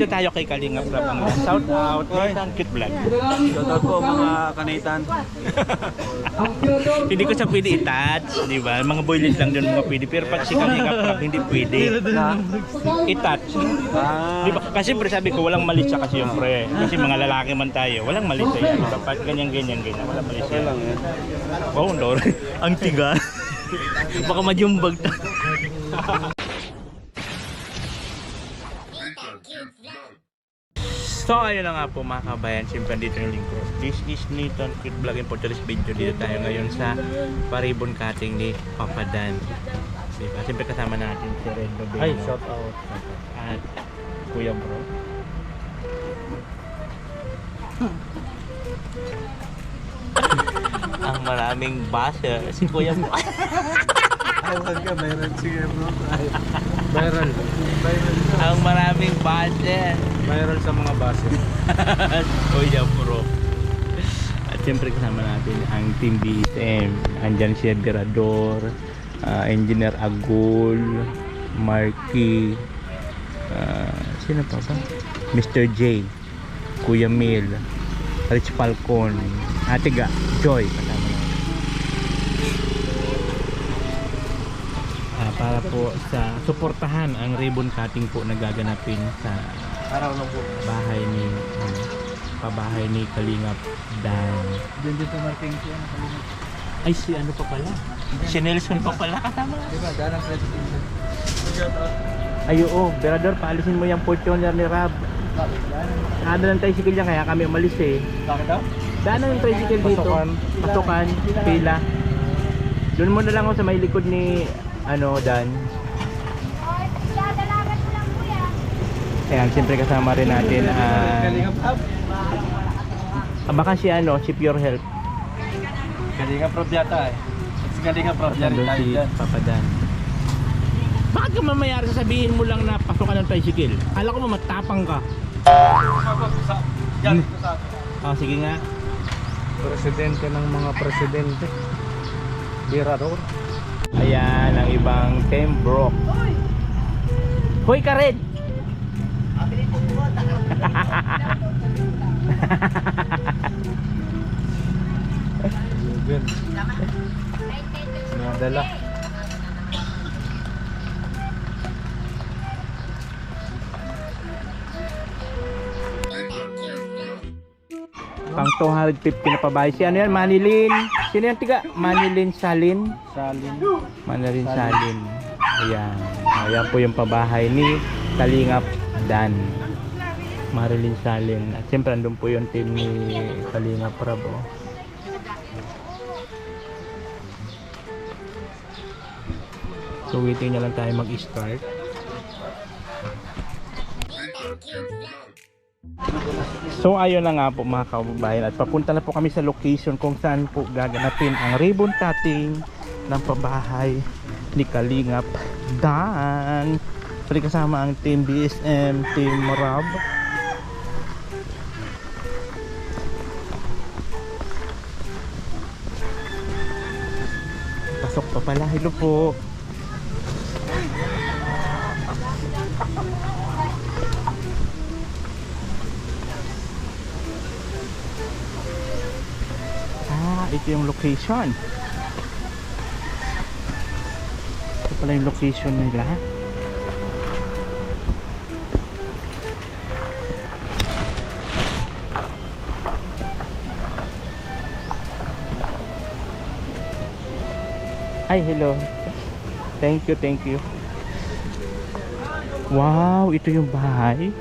Dito tayo kay Kalinga Prab. Shout out, Nathan Cute Vlog. Shout out po mga kanaitan. Hindi ko siya pwede i-touch, di ba? Mga boylet lang doon mga pwede. Pero pag si Kalinga Prab, hindi pwede i-touch. Di ba? Kasi siyempre sabi ko, walang mali siya kasi siyempre. Kasi mga lalaki man tayo, walang mali siya. Diba? Pag ganyan, walang mali siya. Oh, no. Ang tiga. Baka majumbag ta. So ayun na nga po mga kabayan, siyempre dito yung link ko. This is Nathan Cute Vlog and for today's video. Dito tayo ngayon sa paribon cutting ni Papa Dan. Diba? Siyempre kasama natin si Red Nobel. Ay, shout out. At Kuya Bro. Ang maraming basher si Kuya Bro. Tawag ka, viral sige bro. Viral. Ang maraming basher. Viral sa mga base. Kuya Bro. At siyempre kasama natin ang Team BSM. Andyan si Edgarador, Engineer Agul, Marky, sino pa ba? Mr. J, Kuya Mil, Rich Falcon, Ate Ga, Joy kasama natin. Para po sa suportahan ang ribbon cutting po na gaganapin sa Araw na po. bahay ni pabahay ni Kalingap Dan. Diyan dito marking siya. Ay si ano pa pala? Si Nelson pa pala kasama. Diba, darang president. Shout out. Ay oo, Berador, paalisin mo yung Fortuner ni Rab. Nada ng tricycle yan kaya kami umalis eh. Bakit daw? Daan ng tricycle dito. Pasukan, pila. Doon mo na lang ako sa may likod ni ano Dan. Ayan, siyempre kasama rin natin Kalingap Hub. baka si ano, si Pure Health. Kalingap Prab yata eh. Si Kalingap Prab yan Nandun tayo si dyan. Papa Dan. Bakit ka mamayari sasabihin mo lang na pasukan ng tricycle? Kala ko matapang ka. Yan, ito sa akin. Sige nga. Presidente ng mga presidente. Birador. Ayan, ang ibang team bro. Hoy ka rin! Yun. Nadala. Pang 250 na pabahay. Si ano yan? Manilin. Sino yan tiga? Manilin Salin. Salin. Manilin Salin. Ayan. Ayan po yung pabahay ni Kalingap Dan. Marilyn Salin. At siyempre andun po yung team ni Kalingap Prab. Oh. So waiting na lang tayo mag-start. So ayun na nga po mga kababayan, at papunta na po kami sa location kung saan po gaganapin ang ribbon cutting ng pabahay ni Kalingap Dan. Pwede kasama ang team BSM, team Rab. Pasok pa pala, hello po. Ito yung location. Ito pala yung location nila. Ay, hello. Thank you, thank you. Wow, ito yung bahay.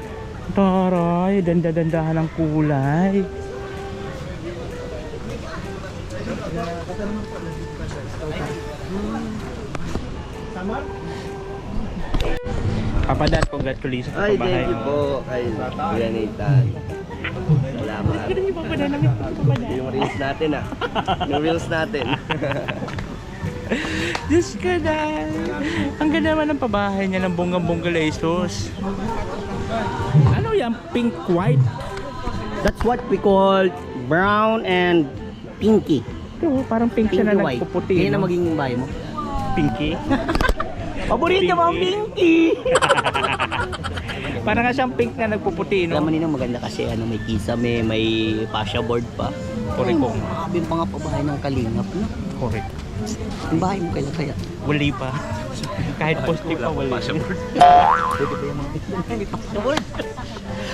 Taray, danda-dandahan ng kulay. Papa Dan, congratulations sa Ay, pabahay. thank you po kay Kuya Nathan. Salamat. Yung reels natin ah. Yung reels natin. Diyos ka na. Ang ganda naman ng pabahay niya ng bonggang-bongga lesos. Ano yan? Pink white? That's what we call brown and pinky. Ito, parang pink siya na Pinky white. nagpuputi. Kaya na No? magiging bahay mo. Pinky. Paborito mo ang pinky! Parang nga siyang pink na nagpuputi, no? Alam mo nila maganda kasi may kisame, may fascia board pa. Correct ko. Grabe yung mga pabahay ng Kalingap, no? Correct. Yung bahay mo kailan kaya? Wali pa. Kahit positive pa, wali. Pwede ba yung mga bigyan may fascia board?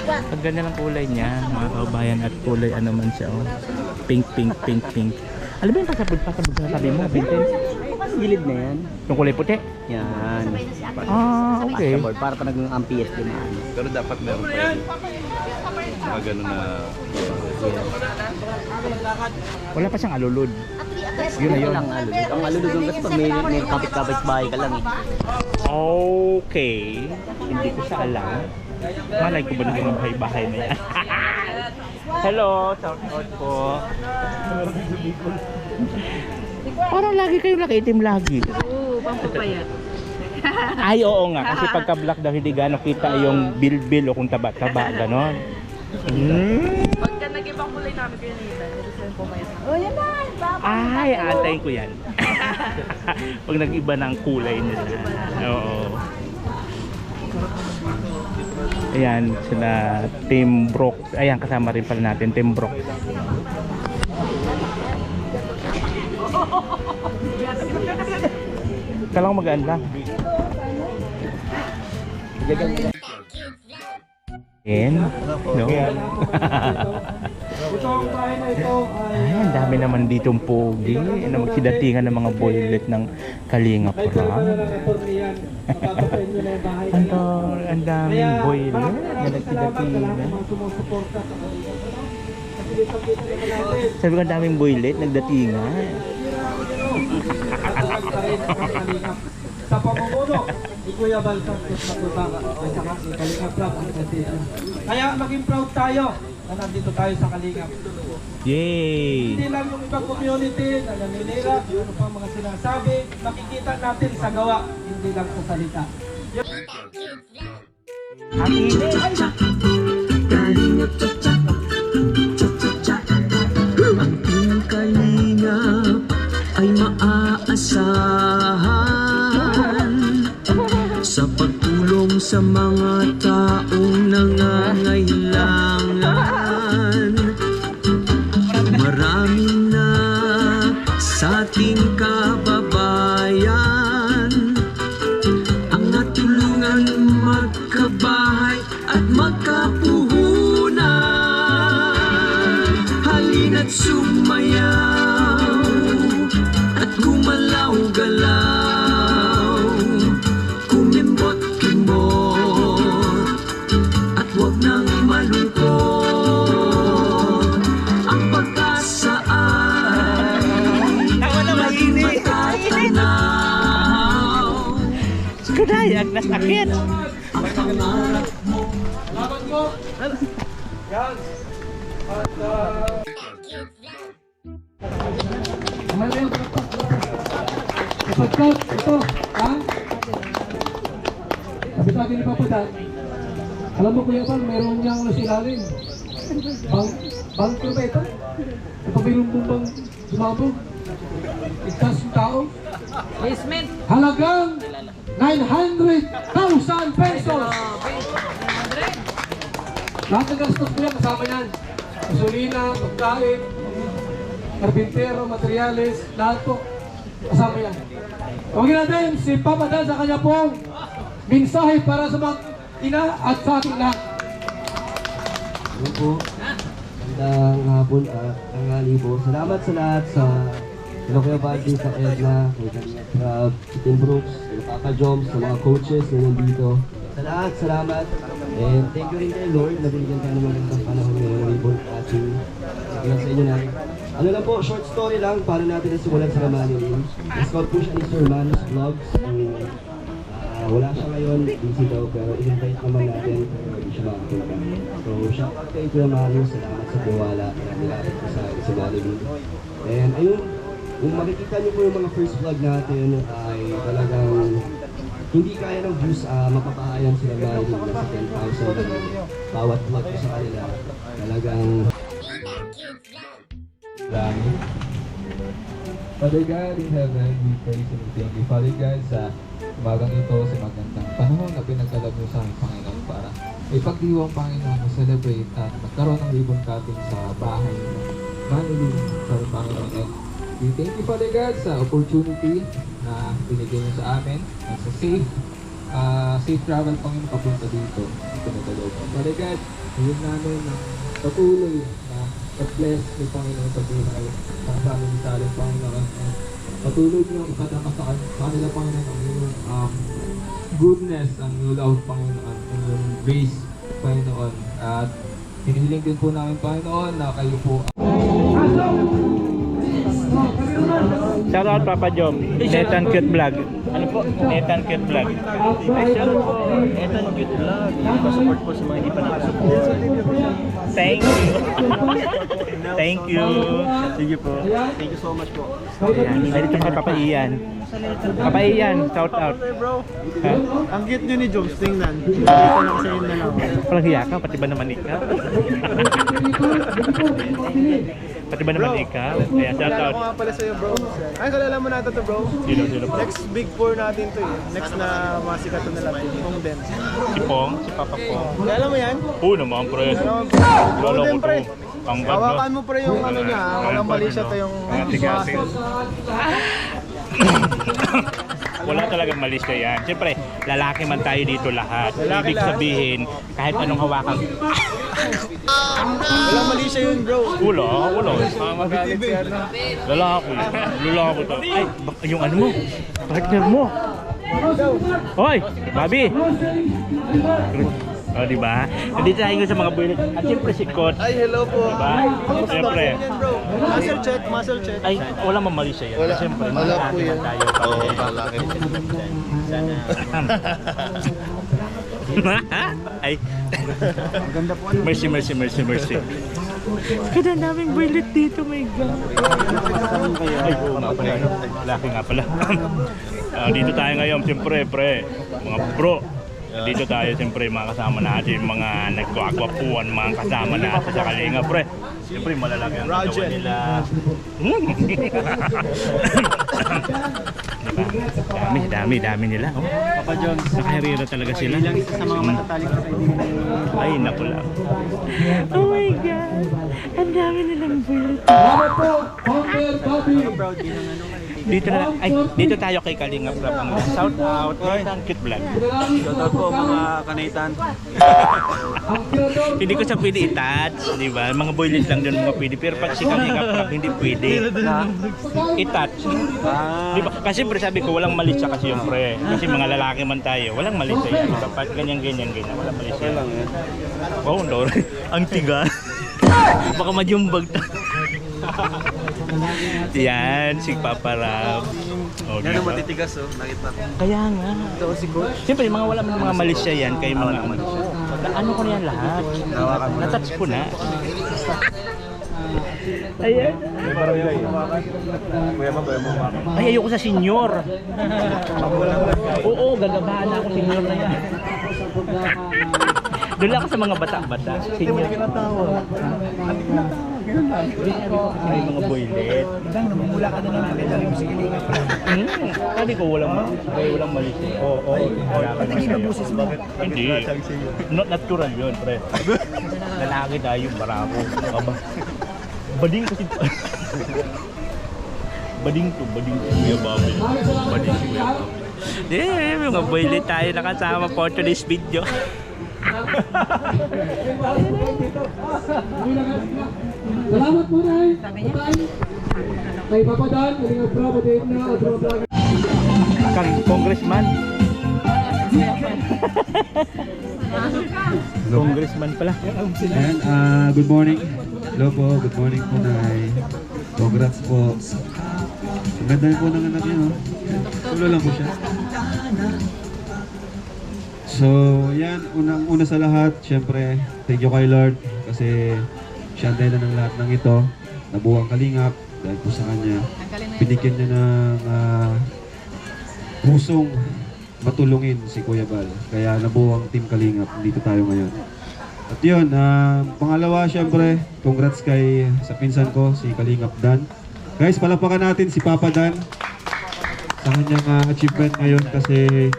Ang ganda ng kulay niya, mga kabayan, at kulay ano man siya, oh. Pink, pink, pink, pink. Alam mo yung pasabog na sabi mo, Vincent? Gilid na yan. Yung kulay puti? Yan. Ah, okay. Fascia board, para ka naging ampias din na ano. Pero dapat meron pa yun. Mga ganun na... Wala pa siyang alulod. Yun na yun. Lang alulod. Ang alulod doon kasi pag may kapit-kapit bahay ka lang eh. Okay. Hindi ko sa alam. Malay ko ba na yung bahay-bahay na yan? Hello, shout out po. Parang lagi kayong nakiitim lagi. Oo, pampapayat. Ay, oo nga. Kasi pagka-black daw hindi gano'ng kita yung bilbil o kung taba-taba, gano'n. Pagka nag-ibang kulay namin pinanitan, gusto yung pumayat. Oh, yan na! Ay, aantayin ko yan. Pag nag-iba ng kulay nila. Oo. Ayan, sila Team Brooks. Ayan, kasama rin pala natin, Team Brooks. Kalang magaan lang. No? Ay, ang dami naman ditong pogi na magsidatingan ng mga boylet ng Kalingap Rock. Ang daming boylet na nagsidatingan. Sabi ko, ang daming boylet nagdatingan. Sa pamumuno ni Kuya Bal Santos Matutaka at saka ni Kalingap Rock Organization. Kaya maging proud tayo na nandito tayo sa Kalingap. Yay! Hindi lang yung ibang community na naninira, ano pa mga sinasabi, makikita natin sa gawa, hindi lang sa salita. Ang init! Ang Team Kalingap ay maaasahan sa pagtulong sa mga taong nangangailangan. Marami na sa ating kababayan ang natulungan magkabahay at magkapuhunan. Halina't sumayaw at gumalaw-galaw, kumimbot-kimbot at huwag nang malungkot. Ang pag-asa ay laging matatanaw. Kuday, ang nasakit! Laban mo! Yan! At sapagkat ito, ha? Sabi sa akin ni Papa Dan, alam mo Kuya Bal, meron niyang ilalim. Bunker ba ito? Ito mayroong bumbang sumabog. Igtas yung tao. Basement! Halagang 900,000 pesos! Lahat ng gastos ko yan, kasama yan. Gasolina, pagkain, karbintero, materyales, lahat po. Kasama yan. Tawagin natin si Papa Dan sa kanya pong mensahe para sa mga ina at sa ating lahat. Hello po. Magandang hapon at tanghali po. Salamat sa lahat sa Kuya Baldi, sa Edna, kay Kalingap Rock, si Tim Brooks, kay Papa Joms, sa mga coaches na nandito. Sa lahat, salamat. And thank you rin kay Lord na binigyan tayo ng magandang panahon ngayon ng ribbon catching. Sige sa inyo namin. Ano lang po, short story lang, paano natin nasimulan sa Ramalin. Scout po siya ni Sir Manus Vlogs. Wala siya ngayon, busy daw, pero in-invite naman natin, pero hindi siya makapunta. So, shout out kay Kuya Manus, salamat sa tiwala na nilapit ko sa Ramalin. And ayun, kung makikita niyo po yung mga first vlog natin ay talagang hindi kaya ng views, mapapahayan sila Ramalin na sa 10,000 bawat vlog ko sa kanila. Talagang Father God in heaven, we praise and thank you. Father God, sa umagang ito, sa magandang panahon na pinagkalab mo sa aming Panginoon para ay pagdiwang Panginoon na celebrate at magkaroon ng ribbon cutting sa bahay ng family sa Panginoon. And we thank you, Father God, sa opportunity na binigay niyo sa amin at sa safe travel Panginoon papunta dito. Ito na talaga. Father God, ngayon namin na patuloy na pag-bless ni Panginoon sa buhay ng family sa aling Panginoon. And patuloy niyo ipadama sa kanila Panginoon ang iyong goodness, ang iyong love Panginoon, ang iyong grace Panginoon. At hinihiling din po namin Panginoon na kayo po Shout out Papa Jom. Nathan Cute Vlog. Ano po? Nathan Cute Vlog. Shout out po. Nathan Cute Vlog. Pa-support po sa mga hindi pa nakasupport. Thank you. Thank you. Sige po. Thank you so much po. Ayan. Ay, dito kay Papa Ian. Papa Ian, shout out. Ha? Ang cute nyo ni Jobs, tingnan. Dito lang sa inyo na lang. Walang hiya ka, pati ba naman ikaw? Pati ba naman ikaw? Kaya shout out. Ako nga pala sa'yo, bro. Ay, kalala mo natin to, bro. Sino po? Next big four natin to eh. Next na masikat na lang. Pong din. Si Pong, si Papa Pong. Alam mo yan? Oo naman, pre. Lalo Golden ko pre. to. Ang bad, Hawakan no? mo pre yung ano niya. Walang mali siya to yung Mga tigasin. muscle. Wala talagang mali siya yan. Siyempre, lalaki man tayo dito lahat. Lalaki Ibig lahat. sabihin, kahit anong hawakan. Walang mali siya yun, bro. Wala. Magalit siya, no? Lalaki to. Ay, yung ano mo? Partner mo. Hoy, Bobby. O, diba? Nandito tayo sa mga buwilit. At siyempre si Coach. Ay, hello po. Diba? Kamusta Siyempre. yan, bro? Muscle check, muscle check. Ay, wala mamali siya yan. Wala. Siyempre, Wala po lalaki yan. man tayo. Oo, lalaki. Ay. Ganda po. Mercy. Kada naming buwilit dito, my God. Ay, oo nga pala. Laki nga pala. Dito tayo ngayon, siyempre, pre. Mga bro. Dito tayo, siyempre, mga kasama natin, mga nagkwakwapuan, mga kasama natin sa Kalinga, pre. Siyempre, malalaki ang gagawin nila. Diba? Dami nila. Oh. Papa Jones. Nakaharira talaga sila. Ilang isa sa mga matatalik na kaibigan. Ay, naku lang. Oh my God! Ang dami nilang bulit. Salamat po, Hunter Bobby. Proud din ang ano. Dito tayo kay Kalinga Prab. Shout out, Nathan Cute Vlog. Shout out po mga kanaitan. Hindi ko siya pwede i-touch, di ba? Mga boylet lang doon mga pwede. Pero pag si Kalinga Prab, hindi pwede i-touch. Di ba? Kasi pre, sabi ko, walang mali siya kasi yung pre. Kasi mga lalaki man tayo, walang mali siya yan. Diba? Pag ganyan, walang mali siya. Wow, no. Ang tiga. Baka majumbag ta. Yan, si Papa Rab. Oh, Yan ang diba? matitigas oh, nakita ko. Kaya nga. Ito si Coach. Siyempre, mga mga mali siya yan. Kay mga ano ko na yan lahat. Natouch ko na. Ayan. Ay, ayoko sa senior. Oo, gagabahan na ako senior na yan. Doon lang ako sa mga bata-bata. Senior. May mga boylet. Namumula ka na namin dahil yung sige nga. Sabi ko walang mali. Oo. Naging mabusis mo. Hindi. Not natural yun, pre. Lalaki tayo, barako. Bading kasi. Bading to. Kuya Bobby. Bading si Kuya Bobby. Mga boylet tayo nakasama po to this video. Salamat po, Nay. Kay Papa Dan, Kalinga Bravo, Dave na, Adro Vlog. Congressman. Congressman pala. Ayan, good morning. Hello po, good morning po, Nay. Congrats po. Ang ganda po ng anak niyo, no? Tulo lang po siya. So, yan, una sa lahat, syempre, thank you kay Lord kasi siya ang dahilan ng lahat ng ito. Nabuwang kalingap dahil po sa kanya. Binigyan niya ng pusong matulungin si Kuya Bal. Kaya nabuwang Team Kalingap, dito tayo ngayon. At yun, pangalawa syempre, congrats kay sa pinsan ko, si Kalingap Dan. Guys, palapakan natin si Papa Dan sa kanyang achievement ngayon kasi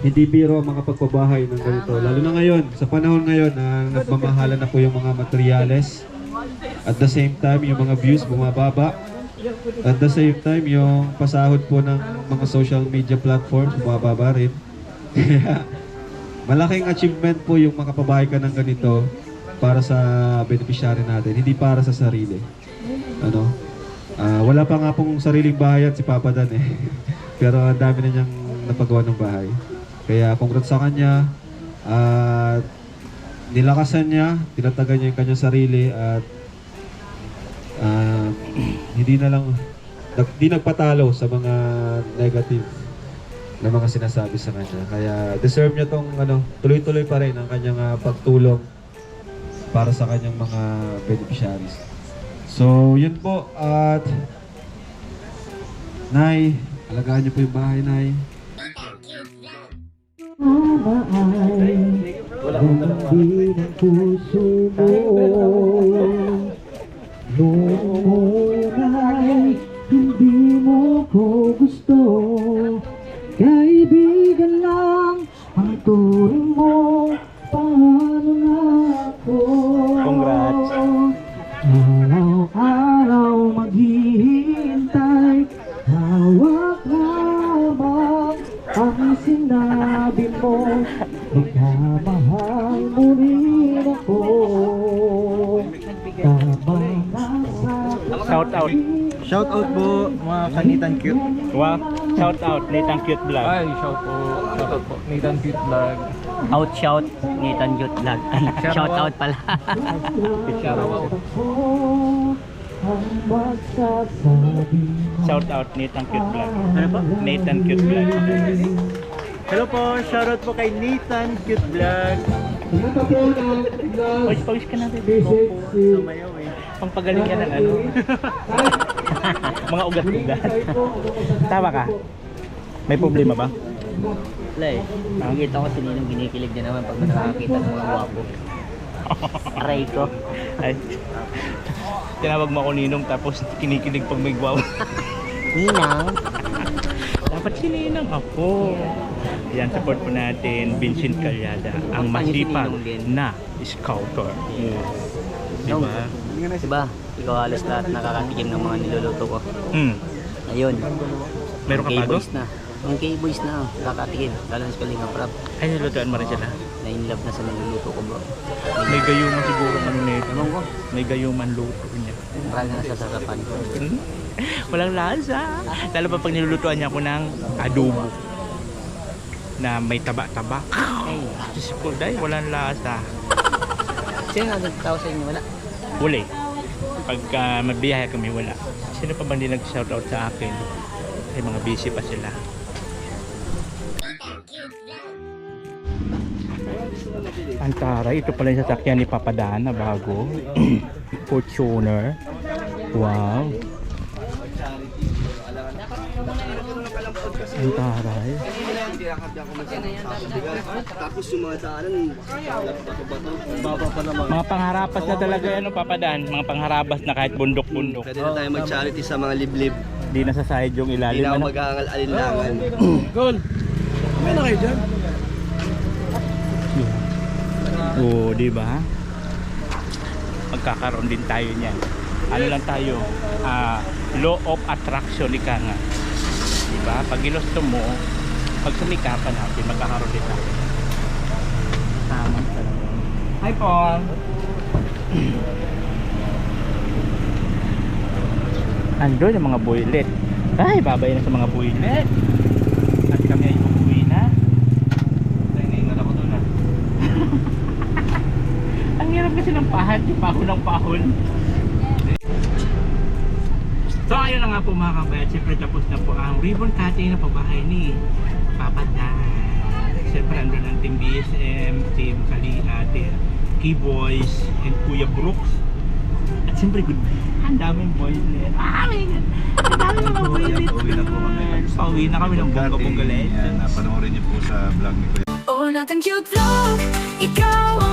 hindi biro ang mga pagpabahay ng ganito. Lalo na ngayon, sa panahon ngayon na nagmamahala na po yung mga materyales. At the same time, yung mga views bumababa. At the same time, yung pasahod po ng mga social media platforms bumababa rin. Kaya malaking achievement po yung makapabahay ka ng ganito para sa beneficiary natin, hindi para sa sarili. Ano? Wala pa nga pong sariling bahayan si Papa Dan eh. Pero ang dami na niyang napagawa ng bahay. Kaya congrats sa kanya. At nilakasan niya, tinatagan niya yung kanyang sarili at hindi nagpatalo sa mga negative na mga sinasabi sa kanya. Kaya deserve niya tong tuloy-tuloy pa rin ang kanyang pagtulong para sa kanyang mga beneficiaries. So, yun po. At Nay, alagaan niyo po yung bahay, Nay. Hindi ng puso mo noong una'y hindi mo ko gusto. Kaibigan lang ang turing mo. Paano na ako? Congrats. Araw-araw maghihintay. Hawak lamang ang sinabi mo. Pagkamahal mo rin ako. Tamang nasa Shout out. Shout out po mga kanitan cute. Wow. Shout out. Nathan Cute Vlog. Ay, shout out po. Nathan Cute Vlog. Shout Nathan Youth Vlog. Shout out pala. Shout out Nathan Cute Vlog. Ano po? Nathan Cute Vlog. Hello po, shoutout po kay Nathan Cute Vlog. Pumunta po ng Pawis ka natin. visit si Sumayaw eh. Pangpagaling yan ng ano. Mga ugat-ugat. Tama ka? May problema ba? Wala eh. Nakikita ko si Ninong ginikilig din naman pag nakakita ng mga guwapo. Aray ko. Ay, tinawag mo ako Ninong tapos kinikilig pag may gwaw. Ninang. Dapat si Ninang ako. Yan, support po natin Vincent Calyada, ang masipag na scouter. Diba? Diba? Ikaw halos lahat nakakatikim ng mga niluluto ko. Ayun. Meron ka pa doon? K-boys na. Ang K-boys na. Nakakatikim. Lalo na sa Kalinga Prab. Ay, nilutuan mo rin sila. Na-inlove na sa niluluto ko bro. May gayuman siguro ano nito. Ewan ko. May gayuman luto niya. Parang nasa sarapan. Walang lasa. Lalo pa pag nilulutuan niya ako ng adobo na may taba-taba. Ay. Diyos ko, dahil walang lasa. Sino nga nagtao sa inyo? Wala. Huli. Pagka mabiyahe kami, wala. Sino pa ba hindi nag-shoutout sa akin? Ay, mga busy pa sila. Antara, ito pala yung sasakyan ni Papa Dan na bago. Fortuner. Wow. Antaray. Tapos yung mga daanan, baba pa naman. Mga pangharapas na talaga yan, Papa Dan. Mga pangharapas na kahit bundok-bundok. Pwede na tayo mag-charity sa mga liblib. Di na sa side yung Hindi ilalim. na ako Ano? mag-aangal-alinlangan. Goal. May na kayo dyan? Oo, di ba? Magkakaroon din tayo niyan. Ano lang tayo? Law of attraction ika nga. Di ba? Pag ginusto mo, pag sumikapan natin, magkakaroon din tayo. Tama talaga. Hi, Paul! Andun yung mga boylet. Ay, babay na sa mga boylet. At kami ay uuwi na. Naingat ako doon ah. Ang hirap kasi ng pahad, yung pahon ng pahon. So ayun na nga po mga kabayat, siyempre tapos na po ang ribbon cutting na pabahay ni Papa Dan. Siyempre andun ang Team BSM, Team Kaliate, Keyboys, and Kuya Brooks. At siyempre good, ang daming boylet. Ah my God! Ang daming mga boylet. Pauwi na po kami. Pauwi na kami ng Bongga Bongga Legends. Yan, panoorin niyo po sa vlog ni Kuya. Oh, Nathan Cute Vlog, ikaw ang